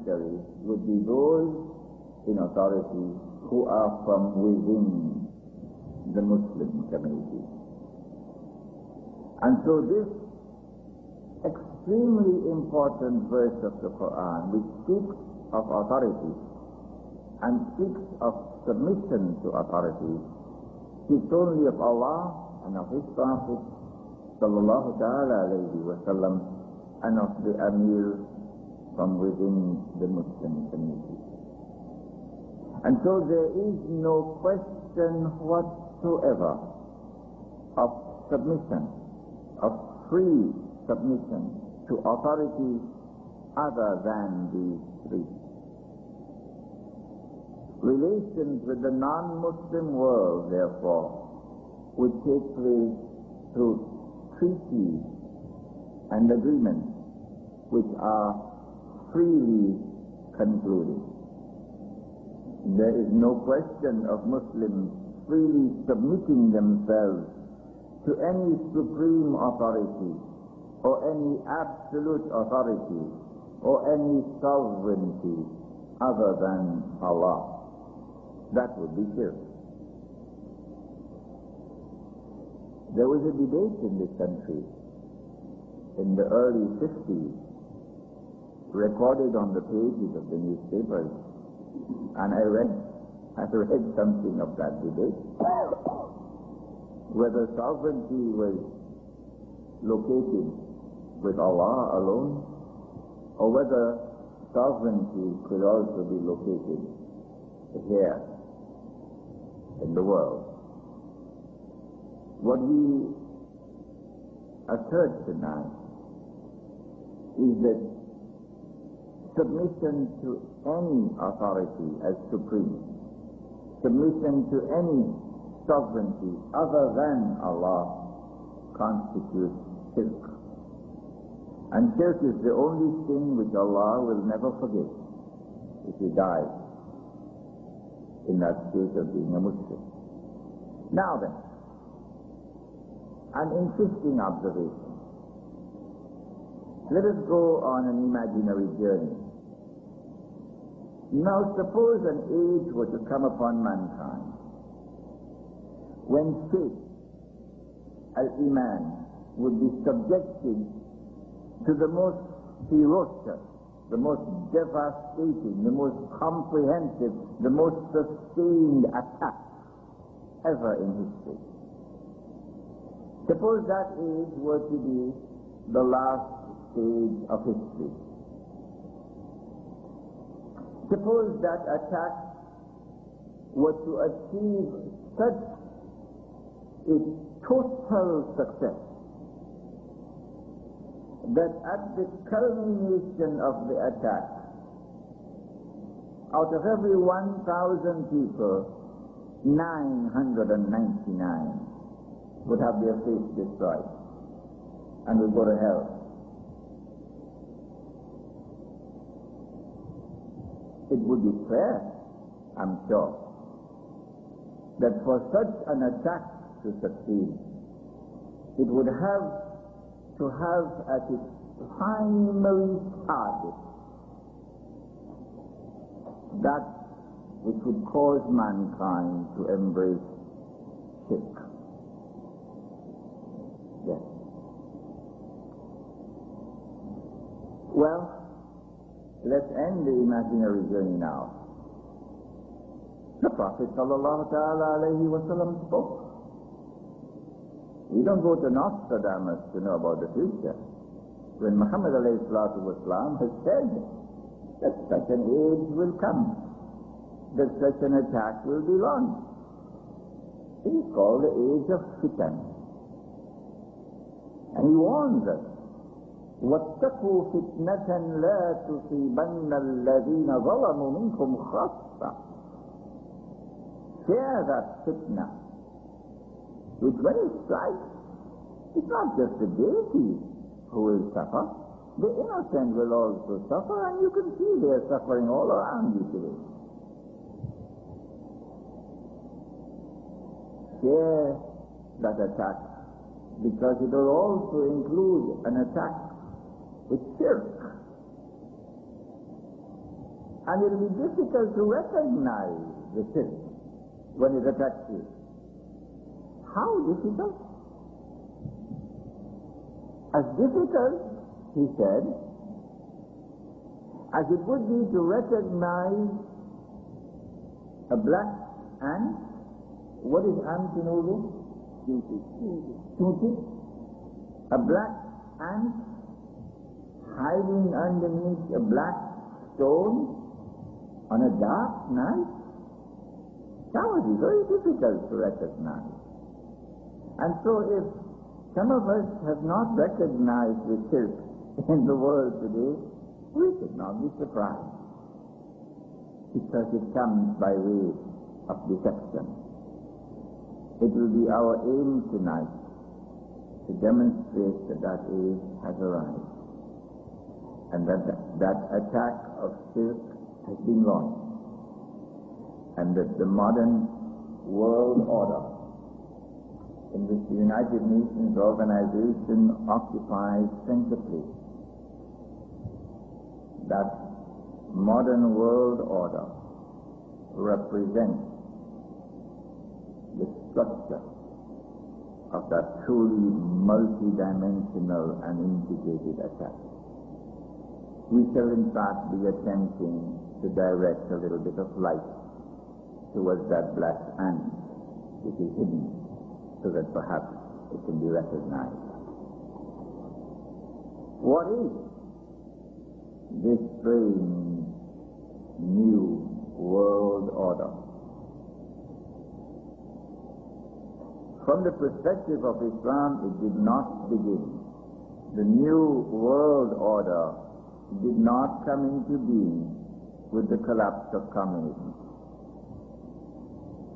category would be those in authority who are from within the Muslim community. And so this extremely important verse of the Quran, which speaks of authority and speaks of submission to authority, speaks only of Allah and of His Prophet sallallahu ta'ala alayhi wa sallam, and of the Amir from within the Muslim community. And so there is no question whatsoever of submission, of free submission to authority other than these three. Relations with the non-Muslim world, therefore, would take place through treaties and agreements which are freely concluded. There is no question of Muslims freely submitting themselves to any supreme authority or any absolute authority or any sovereignty other than Allah. That would be shirk. There was a debate in this country in the early 50s, recorded on the pages of the newspapers, and I read something of that debate, whether sovereignty was located with Allah alone, or whether sovereignty could also be located here in the world. What we assert tonight is that submission to any authority as supreme, submission to any sovereignty other than Allah constitutes shirk. And shirk is the only sin which Allah will never forgive if he dies in that state of being a Muslim. Now then, an interesting observation. Let us go on an imaginary journey. Now suppose an age were to come upon mankind when faith, al-Iman, would be subjected to the most ferocious, the most devastating, the most comprehensive, the most sustained attack ever in history. Suppose that age were to be the last stage of history. Suppose that attack were to achieve such a total success that at the culmination of the attack, out of every 1,000 people, 999 would have their faith destroyed and would go to hell. It would be fair, I'm sure, that for such an attack to succeed, it would have to have as its primary target that which would cause mankind to embrace shirk. Yes. Well, let's end the imaginary journey now. The Prophet sallallahu ta'ala alayhi wa sallam spoke. You don't go to Nostradamus to know about the future. When Muhammad alayhi salatu wasalam has said that such an age will come, that such an attack will be launched. It is called the age of fitan. And he warns us, وَاتَّقُوا فِتْنَةً لَا تُصِيبَنَّ الَّذِينَ ظَلَمُوا مِنْكُمْ خَاصَّةً. Fear that fitna, which when it strikes, it's not just the deities who will suffer, the innocent will also suffer, and you can see they are suffering all around you today. Fear that attack, because it will also include an attack with shirk. And it will be difficult to recognize the shirk when it attacks you. How difficult? As difficult, he said, as it would be to recognize a black ant. What is ant in Urdu? Tuti. A black ant hiding underneath a black stone on a dark night. That would be very difficult to recognize. And so if some of us have not recognized the shirk in the world today, we should not be surprised, because it comes by way of deception. It will be our aim tonight to demonstrate that that age has arrived, and that attack of shirk has been launched, and that the modern world order in which the United Nations organization occupies center place, that modern world order represents the structure of that truly multidimensional and integrated attack. We shall in fact be attempting to direct a little bit of light towards that black ant which is hidden, so that perhaps it can be recognized. What is this strange new world order? From the perspective of Islam, it did not begin. The new world order did not come into being with the collapse of communism,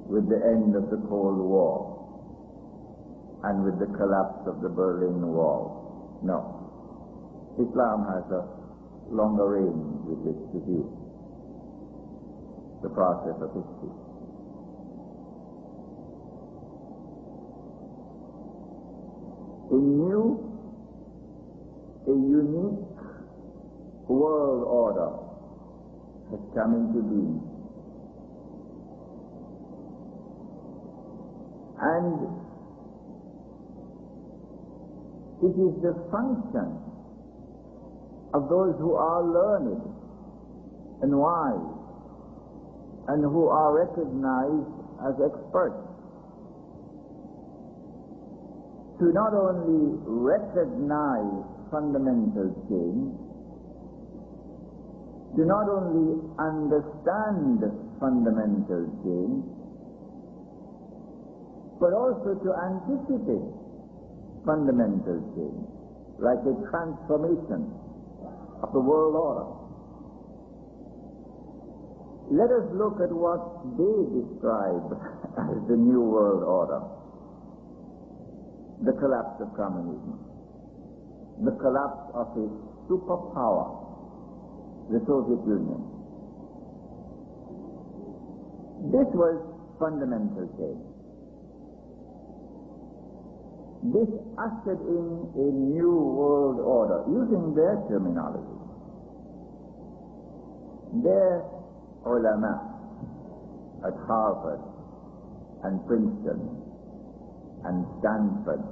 with the end of the Cold War, and with the collapse of the Berlin Wall. No. Islam has a longer range with which to view the process of history. A unique world order has come into being. And it is the function of those who are learned and wise and who are recognized as experts to not only recognize fundamental change, to not only understand fundamental change, but also to anticipate fundamental change, like a transformation of the world order. Let us look at what they describe as the new world order. The collapse of communism, the collapse of a superpower, the Soviet Union. This was fundamental change. This ushered in a new world order, using their terminology. Their ulama at Harvard and Princeton and Stanford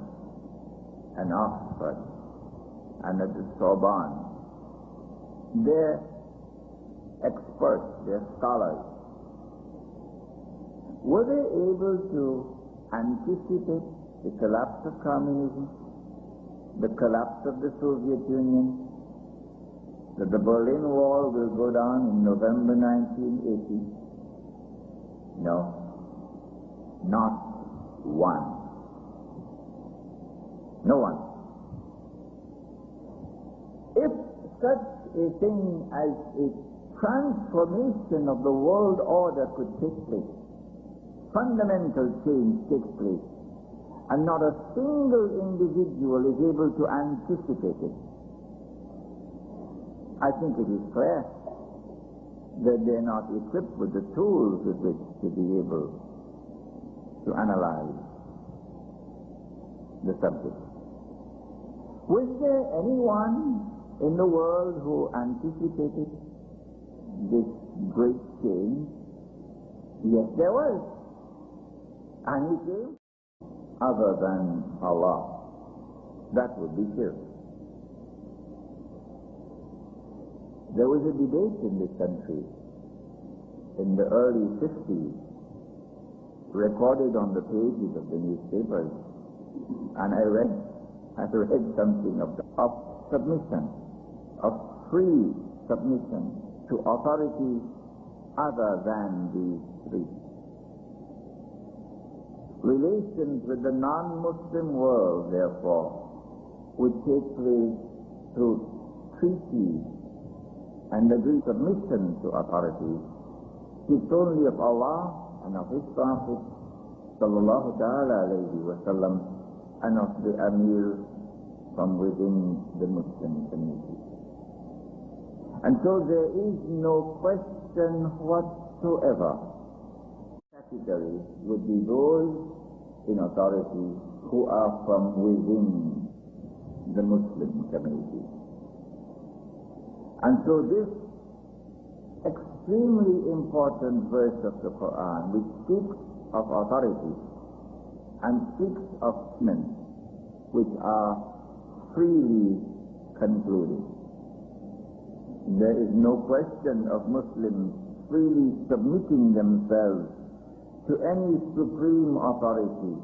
and Oxford and at the Sorbonne, their experts, their scholars, were they able to anticipate the collapse of communism, the collapse of the Soviet Union, that the Berlin Wall will go down in November 1980? No, not one. No one. If such a thing as a transformation of the world order could take place, fundamental change takes place, and not a single individual is able to anticipate it, I think it is clear that they are not equipped with the tools with which to be able to analyze the subject. Was there anyone in the world who anticipated this Yes, there was. And he came other than Allah. That would be shirk. There was a debate in this country in the early 50s, recorded on the pages of the newspapers, and I read something of submission, of free submission to authorities other than these three. Relations with the non-Muslim world, therefore, would take place through treaties and agreed submission to authorities, speaks only of Allah and of His Prophet sallallahu ta'ala alayhi wa sallam, and of the Amir from within the Muslim community. And so there is no question whatsoever. Category would be those in authority who are from within the Muslim community. And so this extremely important verse of the Quran, which speaks of authority and speaks of men which are freely concluded. There is no question of Muslims freely submitting themselves to any supreme authority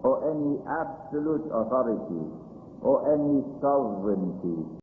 or any absolute authority or any sovereignty